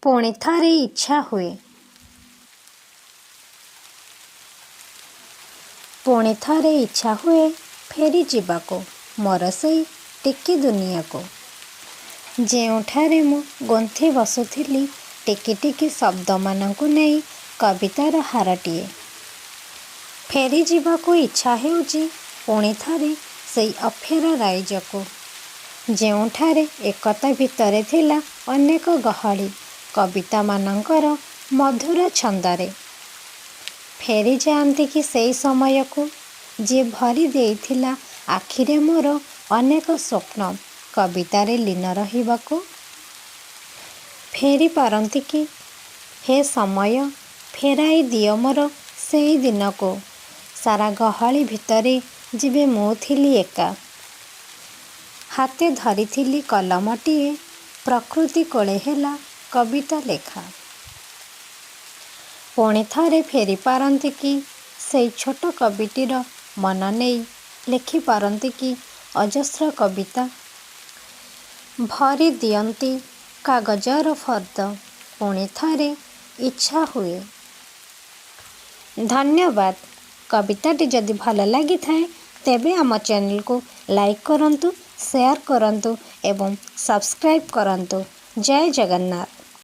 पुणी थरे इच्छा हुए। पुणी थरे इच्छा हुए फेरी जीवाको मोर सेई टिकी दुनिया को। ଯେଉଁଠାରେ ମୁଁ ଗୁନ୍ଥି ବସୁଥିଲି ଟିକି ଟିକି ଶବ୍ଦମାନଙ୍କୁ ନେଇ କବିତାର ହାରଟିଏ। ଫେରି ଯିବାକୁ ଇଚ୍ଛା ହେଉଛି ପୁଣି ଥରେ ସେଇ ଅଫେରା ରାଇଜକୁ, ଯେଉଁଠାରେ ଏକତା ଭିତରେ ଥିଲା ଅନେକ ଗହଳି କବିତାମାନଙ୍କର ମଧୁର ଛନ୍ଦରେ। ଫେରି ଯାଆନ୍ତି କି ସେଇ ସମୟକୁ, ଯିଏ ଭରି ଦେଇଥିଲା ଆଖିରେ ମୋର ଅନେକ ସ୍ୱପ୍ନ କବିତାରେ ଲୀନ ରହିବାକୁ। ଫେରି ପାରନ୍ତି କି ହେ ସମୟ, ଫେରାଇ ଦିଅ ମୋର ସେଇ ଦିନକୁ, ସାରା ଗହଳି ଭିତରେ ଯେବେ ମୁଁ ଥିଲି ଏକା। ହାତେ ଧରିଥିଲି କଲମଟିଏ, ପ୍ରକୃତି କୋଳେ ହେଲା କବିତା ଲେଖା। ପୁଣି ଥରେ ଫେରି ପାରନ୍ତି କି ସେଇ ଛୋଟ କବିଟିର ମନ ନେଇ ଲେଖିପାରନ୍ତି କି ଅଜସ୍ର କବିତା। ଭରି ଦିଅନ୍ତି କାଗଜର ଫର୍ଦ୍ଦ, ପୁଣି ଥରେ ଇଚ୍ଛା ହୁଏ। ଧନ୍ୟବାଦ। କବିତାଟି ଯଦି ଭଲ ଲାଗିଥାଏ ତେବେ ଆମ ଚ୍ୟାନେଲକୁ ଲାଇକ୍ କରନ୍ତୁ, ସେୟାର କରନ୍ତୁ ଏବଂ ସବସ୍କ୍ରାଇବ୍ କରନ୍ତୁ। ଜୟ ଜଗନ୍ନାଥ।